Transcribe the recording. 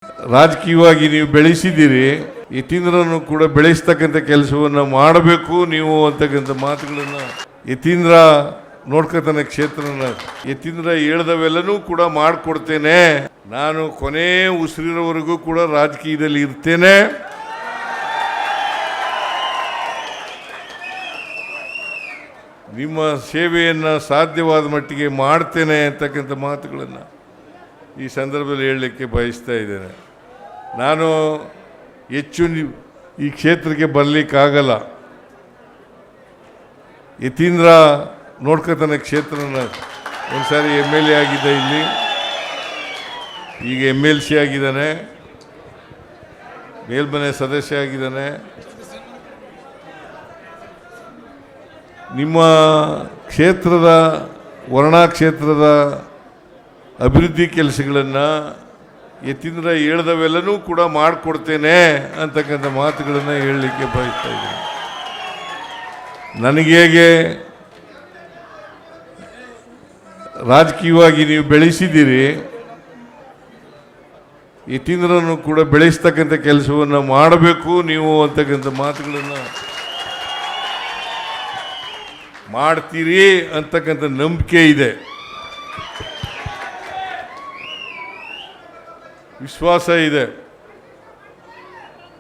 ರಾಜಕೀಯವಾಗಿ ನೀವು ಬೆಳೆಸಿದ್ದೀರಿ, ಯತೀಂದ್ರನು ಕೂಡ ಬೆಳೆಸ್ತಕ್ಕಂಥ ಕೆಲಸವನ್ನು ಮಾಡಬೇಕು ನೀವು ಅಂತಕ್ಕಂಥ ಮಾತುಗಳನ್ನು ಯತೀಂದ್ರ ನೋಡ್ಕೊತಾನೆ ಕ್ಷೇತ್ರನ. ಯತೀಂದ್ರ ಹೇಳ್ದವೆಲ್ಲನೂ ಕೂಡ ಮಾಡಿಕೊಡ್ತೇನೆ, ನಾನು ಕೊನೆ ಉಸಿರಿರೋವರೆಗೂ ಕೂಡ ರಾಜಕೀಯದಲ್ಲಿ ಇರ್ತೇನೆ, ನಿಮ್ಮ ಸೇವೆಯನ್ನು ಸಾಧ್ಯವಾದ ಮಟ್ಟಿಗೆ ಮಾಡ್ತೇನೆ ಅಂತಕ್ಕಂಥ ಮಾತುಗಳನ್ನು ಈ ಸಂದರ್ಭದಲ್ಲಿ ಹೇಳಲಿಕ್ಕೆ ಬಯಸ್ತಾ ಇದ್ದೇನೆ. ನಾನು ಹೆಚ್ಚು ಈ ಕ್ಷೇತ್ರಕ್ಕೆ ಬರಲಿಕ್ಕಾಗಲ್ಲ. ಯತೀಂದ್ರ ನೋಡ್ಕೊತಾನೆ ಕ್ಷೇತ್ರನ. ಒಂದು ಸಾರಿ MLA ಆಗಿದ್ದ, ಇಲ್ಲಿ ಈಗ MLC ಆಗಿದ್ದಾನೆ, ಮೇಲ್ಮನೆ ಸದಸ್ಯ ಆಗಿದ್ದಾನೆ. ನಿಮ್ಮ ಕ್ಷೇತ್ರದ ವರ್ಣಾ ಕ್ಷೇತ್ರದ ಅಭಿವೃದ್ಧಿ ಕೆಲಸಗಳನ್ನು ಯತೀಂದ್ರ ಹೇಳ್ದವೆಲ್ಲನೂ ಕೂಡ ಮಾಡಿಕೊಡ್ತೇನೆ ಅಂತಕ್ಕಂಥ ಮಾತುಗಳನ್ನು ಹೇಳಲಿಕ್ಕೆ ಬಯಸ್ತಾ ಇದ್ದೀನಿ. ನನಗೆ ಹೇಗೆ ರಾಜಕೀಯವಾಗಿ ನೀವು ಬೆಳೆಸಿದ್ದೀರಿ, ಯತೀಂದ್ರನು ಕೂಡ ಬೆಳೆಸ್ತಕ್ಕಂಥ ಕೆಲಸವನ್ನು ಮಾಡಬೇಕು ನೀವು ಅಂತಕ್ಕಂಥ ಮಾತುಗಳನ್ನು ಮಾಡ್ತೀರಿ ಅಂತಕ್ಕಂಥ ನಂಬಿಕೆ ಇದೆ, ವಿಶ್ವಾಸ ಇದೆ.